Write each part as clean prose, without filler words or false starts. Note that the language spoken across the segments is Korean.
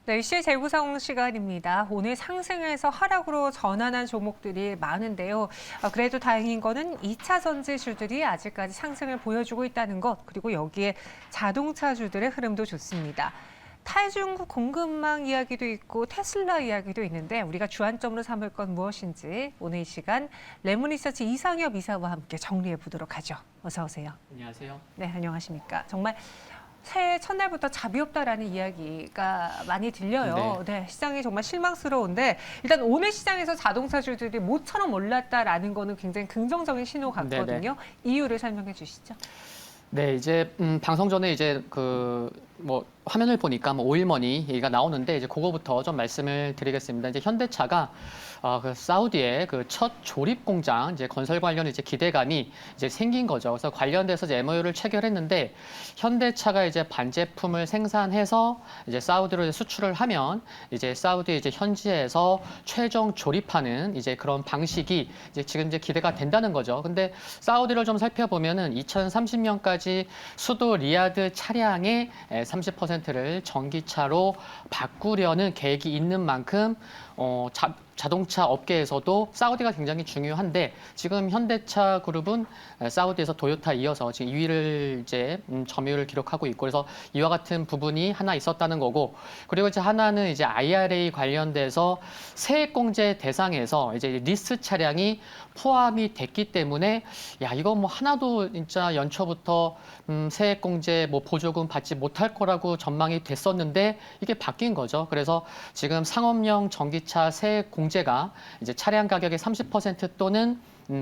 네, 이슈의 재구성 시간입니다. 오늘 상승에서 하락으로 전환한 종목들이 많은데요. 그래도 다행인 거는 2차 전지주들이 아직까지 상승을 보여주고 있다는 것, 그리고 여기에 자동차주들의 흐름도 좋습니다. 탈중국 공급망 이야기도 있고 테슬라 이야기도 있는데 우리가 주안점으로 삼을 건 무엇인지 오늘 이 시간 레몬리서치 이상엽 이사와 함께 정리해 보도록 하죠. 어서 오세요. 안녕하세요. 네, 안녕하십니까. 정말 새해 첫날부터 잡이 없다라는 이야기가 많이 들려요. 네, 시장이 정말 실망스러운데 일단 오늘 시장에서 자동차주들이 모처럼 올랐다라는 거는 굉장히 긍정적인 신호 같거든요. 이유를 설명해 주시죠. 네, 이제 방송 전에 이제 화면을 보니까 오일머니 얘기가 나오는데 이제 그거부터 좀 말씀을 드리겠습니다. 이제 현대차가 그 사우디의 그 첫 조립 공장 이제 건설 관련 이제 기대감이 이제 생긴 거죠. 그래서 관련돼서 이제 MOU를 체결했는데 현대차가 이제 반제품을 생산해서 이제 사우디로 이제 수출을 하면 이제 사우디 이제 현지에서 최종 조립하는 이제 그런 방식이 이제 지금 이제 기대가 된다는 거죠. 근데 사우디를 좀 살펴보면은 2030년까지 수도 리야드 차량의 30%를 전기차로 바꾸려는 계획이 있는 만큼 자동차 업계에서도 사우디가 굉장히 중요한데 지금 현대차 그룹은 사우디에서 토요타 이어서 지금 2위를 이제 점유율을 기록하고 있고 그래서 이와 같은 부분이 하나 있었다는 거고 그리고 이제 하나는 이제 IRA 관련돼서 세액공제 대상에서 이제 리스 차량이 포함이 됐기 때문에 야 이거 뭐 하나도 진짜 연초부터 세액공제 보조금 받지 못할 거라고 전망이 됐었는데 이게 바뀐 거죠. 그래서 지금 상업용 전기차 세액 공제가 이제 차량 가격의 30% 또는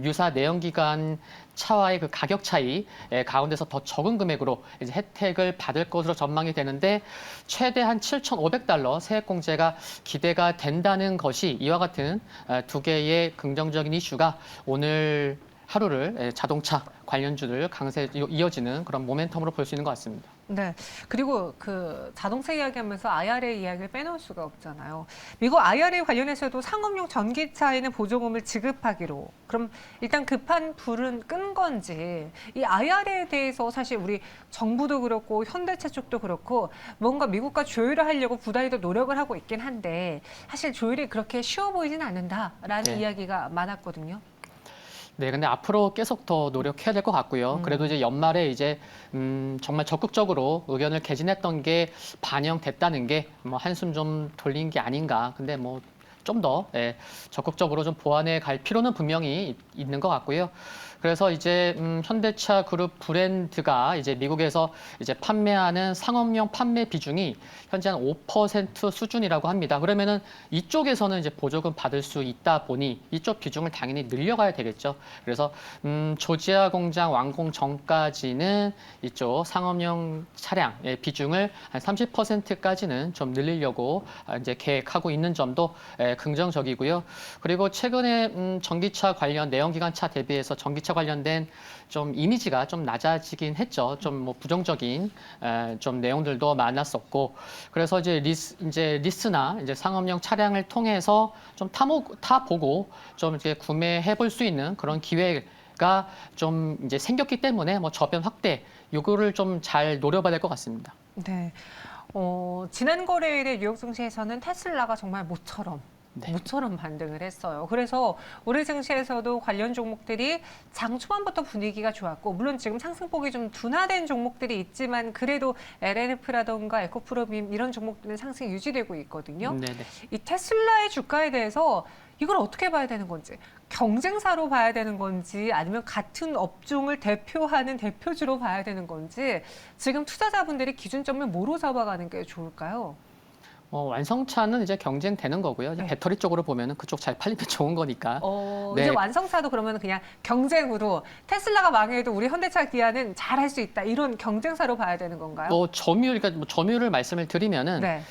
유사 내연기관 차와의 그 가격 차이 가운데서 더 적은 금액으로 이제 혜택을 받을 것으로 전망이 되는데 최대한 7,500달러 세액 공제가 기대가 된다는 것이 이와 같은 두 개의 긍정적인 이슈가 오늘 하루를 자동차 관련주들 강세 이어지는 그런 모멘텀으로 볼 수 있는 것 같습니다. 네. 그리고 그 자동차 이야기하면서 IRA 이야기를 빼놓을 수가 없잖아요. 미국 IRA 관련해서도 상업용 전기차에는 보조금을 지급하기로. 그럼 일단 급한 불은 끈 건지 이 IRA에 대해서 사실 우리 정부도 그렇고 현대차 쪽도 그렇고 뭔가 미국과 조율을 하려고 부단히도 노력을 하고 있긴 한데 사실 조율이 그렇게 쉬워 보이진 않는다라는 이야기가 많았거든요. 네, 근데 앞으로 계속 더 노력해야 될 것 같고요. 그래도 이제 연말에 이제 정말 적극적으로 의견을 개진했던 게 반영됐다는 게 뭐 한숨 좀 돌린 게 아닌가. 근데 뭐 좀 더 적극적으로 좀 보완해 갈 필요는 분명히 있는 것 같고요. 그래서 이제 현대차 그룹 브랜드가 이제 미국에서 이제 판매하는 상업용 판매 비중이 현재 한 5% 수준이라고 합니다. 그러면은 이쪽에서는 이제 보조금 받을 수 있다 보니 이쪽 비중을 당연히 늘려가야 되겠죠. 그래서 조지아 공장 완공 전까지는 이쪽 상업용 차량의 비중을 한 30%까지는 좀 늘리려고 이제 계획하고 있는 점도 긍정적이고요. 그리고 최근에 전기차 관련 내연기관차 대비해서 전기차 관련된 좀 이미지가 좀 낮아지긴 했죠. 좀 뭐 부정적인 좀 내용들도 많았었고, 그래서 이제 리스나 이제 상업용 차량을 통해서 좀 타보고 좀 이제 구매해 볼 수 있는 그런 기회가 좀 이제 생겼기 때문에 뭐 저변 확대 요거를 좀 잘 노려봐야 될 것 같습니다. 네. 지난 거래일에 뉴욕 증시에서는 테슬라가 정말 모처럼 반등을 했어요. 그래서 올해 증시에서도 관련 종목들이 장 초반부터 분위기가 좋았고 물론 지금 상승폭이 좀 둔화된 종목들이 있지만 그래도 LNF라던가 에코프로빔 이런 종목들은 상승이 유지되고 있거든요. 네네. 이 테슬라의 주가에 대해서 이걸 어떻게 봐야 되는 건지 경쟁사로 봐야 되는 건지 아니면 같은 업종을 대표하는 대표주로 봐야 되는 건지 지금 투자자분들이 기준점을 뭐로 잡아가는 게 좋을까요? 완성차는 이제 경쟁되는 거고요. 이제 배터리 쪽으로 보면은 그쪽 잘 팔리면 좋은 거니까. 이제 완성차도 그러면 그냥 경쟁으로 테슬라가 망해도 우리 현대차 기아는 잘할 수 있다 이런 경쟁사로 봐야 되는 건가요? 그러니까 점유율을 말씀을 드리면은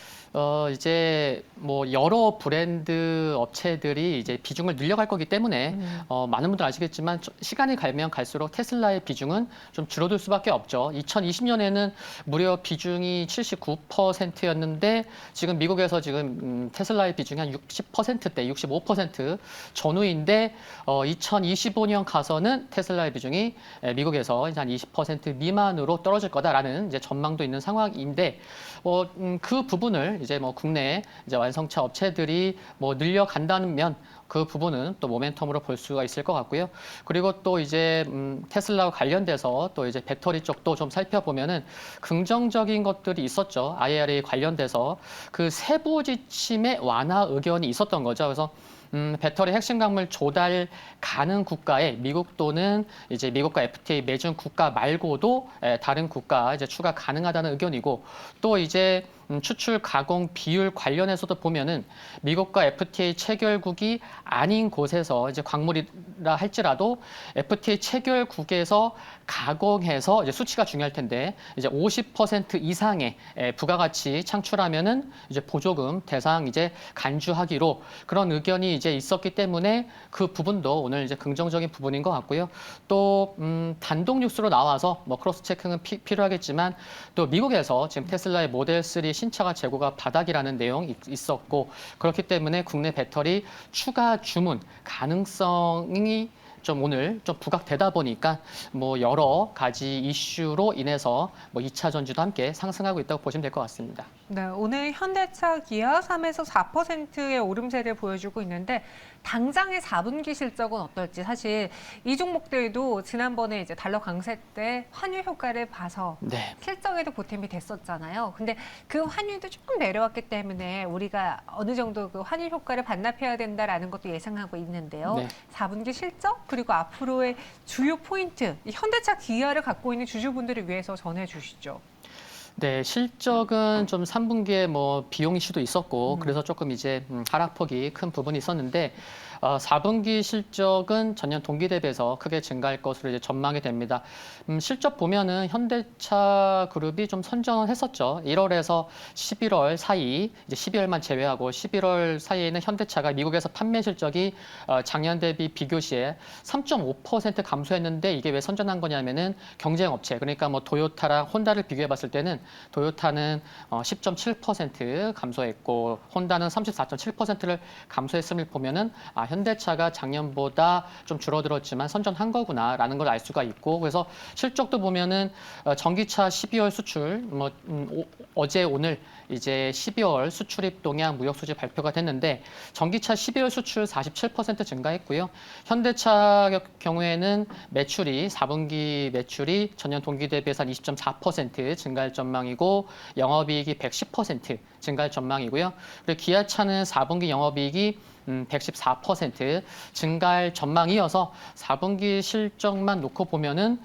이제 뭐 여러 브랜드 업체들이 이제 비중을 늘려갈 거기 때문에 많은 분들 아시겠지만 시간이 가면 갈수록 테슬라의 비중은 좀 줄어들 수밖에 없죠. 2020년에는 무려 비중이 79%였는데 지금 미국에서 지금 테슬라의 비중이 한 60%대, 65% 전후인데 2025년 가서는 테슬라의 비중이 미국에서 이제 한 20% 미만으로 떨어질 거다라는 이제 전망도 있는 상황인데 그 부분을 이제 뭐 국내 이제 완성차 업체들이 뭐 늘려간다면 그 부분은 또 모멘텀으로 볼 수가 있을 것 같고요. 그리고 또 이제 테슬라와 관련돼서 또 이제 배터리 쪽도 좀 살펴보면은 긍정적인 것들이 있었죠. IRA 관련돼서 그 세부 지침의 완화 의견이 있었던 거죠. 그래서 배터리 핵심 광물 조달 가능 국가에 미국 또는 이제 미국과 FTA 맺은 국가 말고도 다른 국가 이제 추가 가능하다는 의견이고 또 이제 추출 가공 비율 관련해서도 보면은 미국과 FTA 체결국이 아닌 곳에서 이제 광물이라 할지라도 FTA 체결국에서 가공해서 이제 수치가 중요할 텐데 이제 50% 이상의 부가가치 창출하면은 이제 보조금 대상 이제 간주하기로 그런 의견이 이제 있었기 때문에 그 부분도 오늘 이제 긍정적인 부분인 것 같고요. 또 단독 뉴스로 나와서 뭐 크로스 체크는 필요하겠지만 또 미국에서 지금 테슬라의 모델 3 신차가 재고가 바닥이라는 내용이 있었고 그렇기 때문에 국내 배터리 추가 주문 가능성이 좀 오늘 좀 부각되다 보니까 뭐 여러 가지 이슈로 인해서 뭐 2차 전지도 함께 상승하고 있다고 보시면 될 것 같습니다. 네, 오늘 현대차, 기아 3에서 4%의 오름세를 보여주고 있는데 당장의 4분기 실적은 어떨지 사실 이 종목들도 지난번에 이제 달러 강세 때 환율 효과를 봐서 네. 실적에도 보탬이 됐었잖아요. 근데 그 환율도 조금 내려왔기 때문에 우리가 어느 정도 그 환율 효과를 반납해야 된다라는 것도 예상하고 있는데요. 네. 4분기 실적 그리고 앞으로의 주요 포인트, 이 현대차, 기아를 갖고 있는 주주분들을 위해서 전해 주시죠. 네, 실적은 좀 3분기에 뭐 비용 이슈도 있었고 그래서 조금 이제 하락폭이 큰 부분이 있었는데 4분기 실적은 전년 동기 대비해서 크게 증가할 것으로 이제 전망이 됩니다. 실적 보면은 현대차 그룹이 좀 선전을 했었죠. 1월에서 11월 사이, 이제 12월만 제외하고 11월 사이에는 현대차가 미국에서 판매 실적이 작년 대비 비교 시에 3.5% 감소했는데 이게 왜 선전한 거냐면은 경쟁 업체, 그러니까 뭐 도요타랑 혼다를 비교해 봤을 때는 도요타는 10.7% 감소했고 혼다는 34.7%를 감소했음을 보면은 현대차가 작년보다 좀 줄어들었지만 선전한 거구나라는 걸 알 수가 있고 그래서 실적도 보면은 전기차 12월 수출 뭐 어제 오늘 이제 12월 수출입 동향 무역 수지 발표가 됐는데 전기차 12월 수출 47% 증가했고요. 현대차 경우에는 매출이 4분기 매출이 전년 동기 대비해서 한 20.4% 증가할 전망이고 영업이익이 110% 증가할 전망이고요. 그리고 기아차는 4분기 영업이익이 114% 증가할 전망이어서 4분기 실적만 놓고 보면은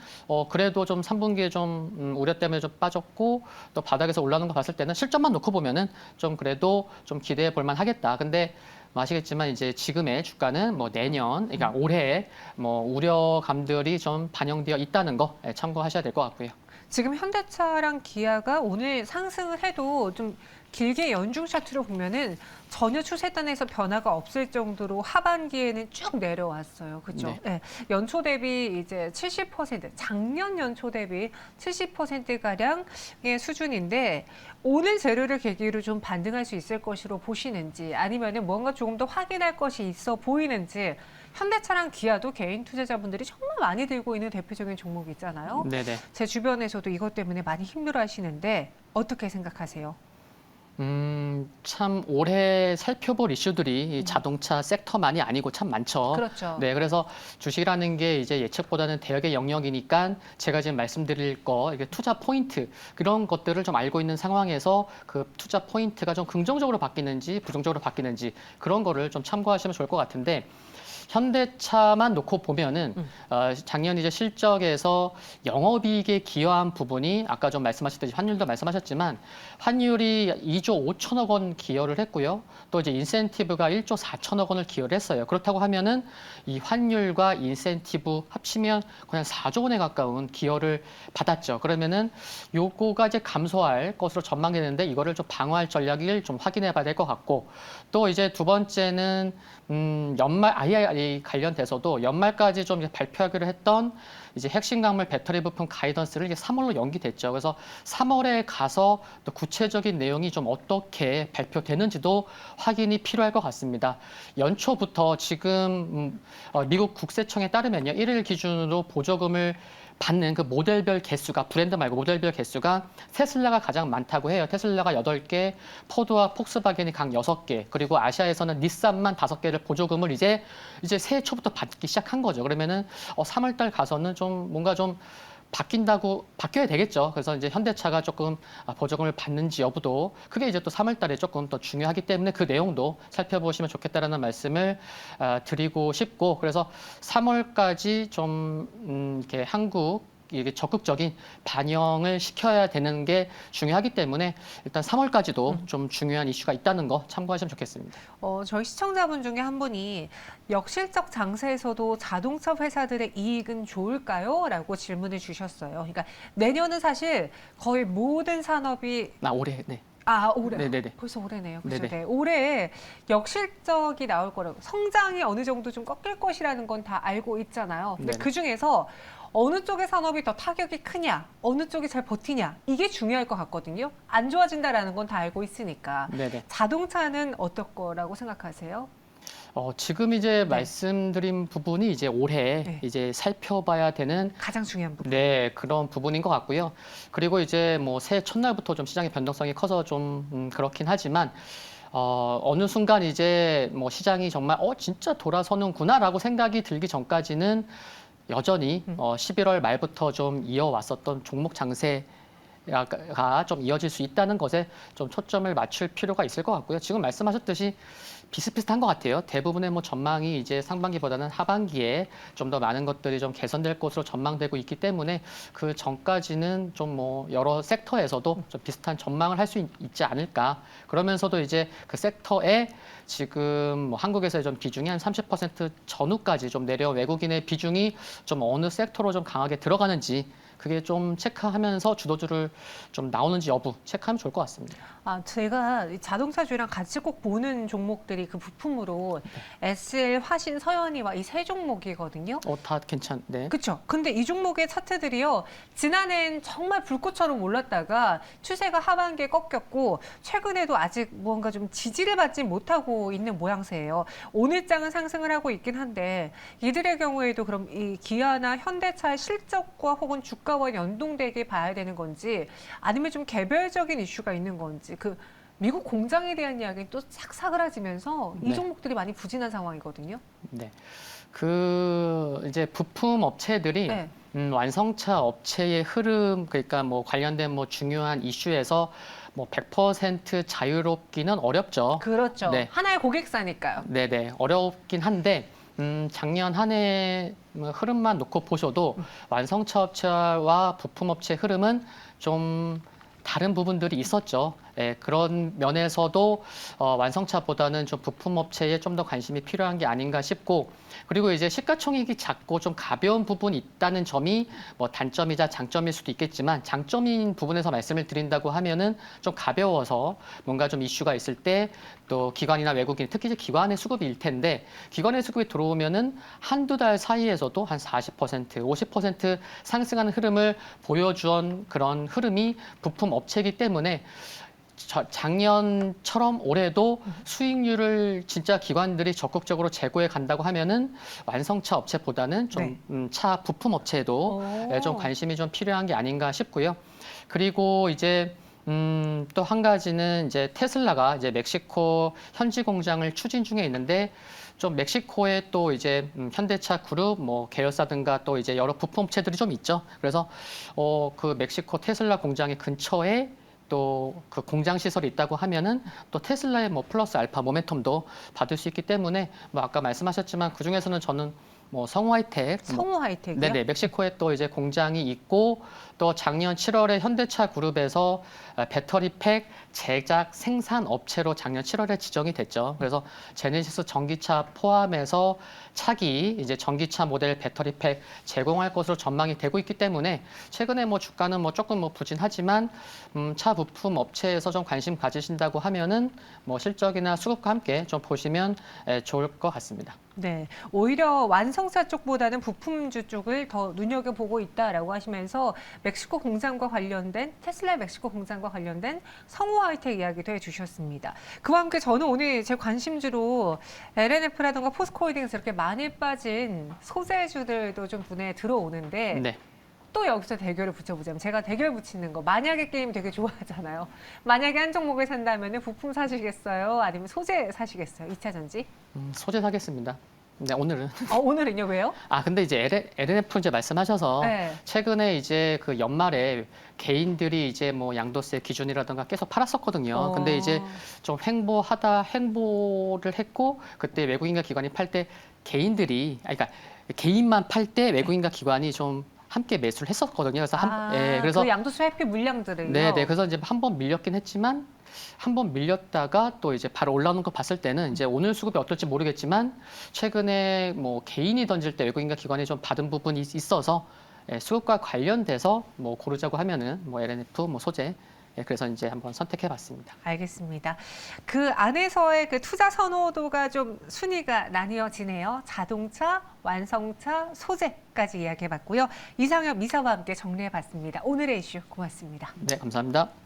그래도 좀 3분기에 좀 우려 때문에 좀 빠졌고 또 바닥에서 올라오는 거 봤을 때는 실적만 놓고 보면은 좀 그래도 좀 기대해 볼 만하겠다. 근데 아시겠지만 이제 지금의 주가는 뭐 내년, 그러니까 올해 뭐 우려감들이 좀 반영되어 있다는 거 참고하셔야 될 것 같고요. 지금 현대차랑 기아가 오늘 상승을 해도 좀 길게 연중 차트로 보면은 전혀 추세단에서 변화가 없을 정도로 하반기에는 쭉 내려왔어요. 그렇죠? 네. 네. 연초 대비 이제 70%, 작년 연초 대비 70%가량의 수준인데 오늘 재료를 계기로 좀 반등할 수 있을 것으로 보시는지 아니면은 뭔가 조금 더 확인할 것이 있어 보이는지 현대차랑 기아도 개인 투자자분들이 정말 많이 들고 있는 대표적인 종목이 있잖아요. 네네. 제 주변에서도 이것 때문에 많이 힘들어 하시는데 어떻게 생각하세요? 참 올해 살펴볼 이슈들이 이 자동차 섹터만이 아니고 참 많죠. 그렇죠. 네, 그래서 주식이라는 게 이제 예측보다는 대역의 영역이니까 제가 지금 말씀드릴 거, 이게 투자 포인트 그런 것들을 좀 알고 있는 상황에서 그 투자 포인트가 좀 긍정적으로 바뀌는지 부정적으로 바뀌는지 그런 거를 좀 참고하시면 좋을 것 같은데. 현대차만 놓고 보면은 작년 이제 실적에서 영업이익에 기여한 부분이 아까 좀 말씀하셨듯이 환율도 말씀하셨지만 환율이 2조 5천억 원 기여를 했고요. 또 이제 인센티브가 1조 4천억 원을 기여를 했어요. 그렇다고 하면은 이 환율과 인센티브 합치면 그냥 4조 원에 가까운 기여를 받았죠. 그러면은 요거가 이제 감소할 것으로 전망되는데 이거를 좀 방어할 전략을 좀 확인해 봐야 될 것 같고 또 이제 두 번째는 연말 IRA 관련돼서도 연말까지 좀 이제 발표하기로 했던 이제 핵심 광물 배터리 부품 가이던스를 이제 3월로 연기됐죠. 그래서 3월에 가서 또 구체적인 내용이 좀 어떻게 발표되는지도 확인이 필요할 것 같습니다. 연초부터 지금 미국 국세청에 따르면요, 1일 기준으로 보조금을 받는 그 모델별 개수가 브랜드 말고 모델별 개수가 테슬라가 가장 많다고 해요. 테슬라가 8개, 포드와 폭스바겐이 각 6개, 그리고 아시아에서는 닛산만 5개를 보조금을 이제 새해 초부터 받기 시작한 거죠. 그러면은 3월 달 가서는 좀 뭔가 좀 바뀌어야 되겠죠. 그래서 이제 현대차가 조금 보조금을 받는지 여부도 그게 이제 또 3월 달에 조금 더 중요하기 때문에 그 내용도 살펴보시면 좋겠다라는 말씀을 드리고 싶고, 그래서 3월까지 좀 이렇게 한국 이게 적극적인 반영을 시켜야 되는 게 중요하기 때문에 일단 3월까지도 좀 중요한 이슈가 있다는 거 참고하시면 좋겠습니다. 저희 시청자분 중에 한 분이 역실적 장세에서도 자동차 회사들의 이익은 좋을까요? 라고 질문을 주셨어요. 그러니까 내년은 사실 거의 모든 산업이 올해, 네. 올해. 네네네. 벌써 올해네요. 그죠? 네네. 네. 올해 역실적이 나올 거라고. 성장이 어느 정도 좀 꺾일 것이라는 건 다 알고 있잖아요. 근데 네네. 그 중에서 어느 쪽의 산업이 더 타격이 크냐, 어느 쪽이 잘 버티냐, 이게 중요할 것 같거든요. 안 좋아진다라는 건 다 알고 있으니까. 네네. 자동차는 어떨 거라고 생각하세요? 지금 이제 말씀드린 부분이 이제 올해 네. 이제 살펴봐야 되는 가장 중요한 부분. 네, 그런 부분인 것 같고요. 그리고 이제 뭐 새해 첫날부터 좀 시장의 변동성이 커서 좀 그렇긴 하지만 어느 순간 이제 뭐 시장이 정말 진짜 돌아서는구나라고 생각이 들기 전까지는 여전히 11월 말부터 좀 이어왔었던 종목 장세가 좀 이어질 수 있다는 것에 좀 초점을 맞출 필요가 있을 것 같고요. 지금 말씀하셨듯이 비슷비슷한 것 같아요. 대부분의 뭐 전망이 이제 상반기보다는 하반기에 좀 더 많은 것들이 좀 개선될 것으로 전망되고 있기 때문에 그 전까지는 좀 뭐 여러 섹터에서도 좀 비슷한 전망을 할 수 있지 않을까. 그러면서도 이제 그 섹터에 지금 뭐 한국에서의 좀 비중이 한 30% 전후까지 좀 내려온 외국인의 비중이 좀 어느 섹터로 좀 강하게 들어가는지 그게 좀 체크하면서 주도주를 좀 나오는지 여부 체크하면 좋을 것 같습니다. 제가 이 자동차주랑 같이 꼭 보는 종목들이 그 부품으로 SL, 화신, 서현이와 이 세 종목이거든요. 다 네. 그렇죠. 근데 이 종목의 차트들이요. 지난해엔 정말 불꽃처럼 올랐다가 추세가 하반기에 꺾였고 최근에도 아직 뭔가 좀 지지를 받지 못하고 있는 모양새예요. 오늘 장은 상승을 하고 있긴 한데 이들의 경우에도 그럼 이 기아나 현대차의 실적과 혹은 주가와 연동되게 봐야 되는 건지 아니면 좀 개별적인 이슈가 있는 건지 그 미국 공장에 대한 이야기는 또 싹 사그라지면서 이 네. 종목들이 많이 부진한 상황이거든요. 네. 이제 부품 업체들이 네. 완성차 업체의 흐름, 그러니까 뭐 관련된 뭐 중요한 이슈에서 뭐 100% 자유롭기는 어렵죠. 그렇죠. 네. 하나의 고객사니까요. 네네. 어렵긴 한데, 작년 한 해 흐름만 놓고 보셔도 완성차 업체와 부품 업체 흐름은 좀 다른 부분들이 있었죠. 예, 그런 면에서도 완성차보다는 좀 부품 업체에 좀 더 관심이 필요한 게 아닌가 싶고, 그리고 이제 시가총액이 작고 좀 가벼운 부분이 있다는 점이 뭐 단점이자 장점일 수도 있겠지만, 장점인 부분에서 말씀을 드린다고 하면은 좀 가벼워서 뭔가 좀 이슈가 있을 때 또 기관이나 외국인, 특히 이제 기관의 수급일 텐데, 기관의 수급이 들어오면은 한두 달 사이에서도 한 40%, 50% 상승하는 흐름을 보여준 그런 흐름이 부품 업체이기 때문에 작년처럼 올해도 수익률을 진짜 기관들이 적극적으로 제고해 간다고 하면은 완성차 업체보다는 좀 차 부품 업체에도 좀 관심이 좀 필요한 게 아닌가 싶고요. 그리고 이제 또 한 가지는 이제 테슬라가 이제 멕시코 현지 공장을 추진 중에 있는데, 좀 멕시코에 또 이제 현대차 그룹 뭐 계열사든가 또 이제 여러 부품 업체들이 좀 있죠. 그래서 그 멕시코 테슬라 공장의 근처에 또 그 공장 시설이 있다고 하면은 또 테슬라의 뭐 플러스 알파 모멘텀도 받을 수 있기 때문에 뭐 아까 말씀하셨지만 그 중에서는 저는 뭐 성우 하이텍, 성우 하이텍이요? 네네, 멕시코에 또 이제 공장이 있고, 또 작년 7월에 현대차 그룹에서 배터리 팩 제작 생산 업체로 작년 7월에 지정이 됐죠. 그래서 제네시스 전기차 포함해서 차기 이제 전기차 모델 배터리 팩 제공할 것으로 전망이 되고 있기 때문에 최근에 뭐 주가는 뭐 조금 뭐 부진하지만 차 부품 업체에서 좀 관심 가지신다고 하면은 뭐 실적이나 수급과 함께 좀 보시면 좋을 것 같습니다. 네, 오히려 완성차 쪽보다는 부품주 쪽을 더 눈여겨보고 있다라고 하시면서 멕시코 공장과 관련된 테슬라 멕시코 공장과 관련된 성우 하이텍 이야기도 해주셨습니다. 그와 함께 저는 오늘 제 관심주로 LNF라든가 포스코홀딩스 이렇게 많이 빠진 소재주들도 좀 눈에 들어오는데 네. 또 여기서 대결을 붙여보자면 제가 대결 붙이는 거 만약에 게임 되게 좋아하잖아요. 만약에 한 종목을 산다면 부품 사시겠어요? 아니면 소재 사시겠어요? 2차 전지? 소재 사겠습니다. 네, 오늘은. 오늘은요? 왜요? 근데 이제 LNF 이제 말씀하셔서 네. 최근에 이제 그 연말에 개인들이 이제 뭐 양도세 기준이라든가 계속 팔았었거든요. 근데 이제 좀 횡보를 했고 그때 외국인과 기관이 팔 때 개인들이, 그러니까 개인만 팔 때 외국인과 기관이 좀 함께 매수를 했었거든요. 그래서 그래서 그 양도세 회피 물량들을요? 네, 그래서 이제 한 번 밀렸긴 했지만 한 번 밀렸다가 또 이제 바로 올라오는 거 봤을 때는 이제 오늘 수급이 어떨지 모르겠지만 최근에 뭐 개인이 던질 때 외국인과 기관이 좀 받은 부분이 있어서 수급과 관련돼서 뭐 고르자고 하면은 뭐 LNF, 뭐 소재, 그래서 이제 한번 선택해봤습니다. 알겠습니다. 그 안에서의 그 투자 선호도가 좀 순위가 나뉘어지네요. 자동차, 완성차, 소재까지 이야기해봤고요. 이상엽 이사와 함께 정리해봤습니다. 오늘의 이슈 고맙습니다. 네, 감사합니다.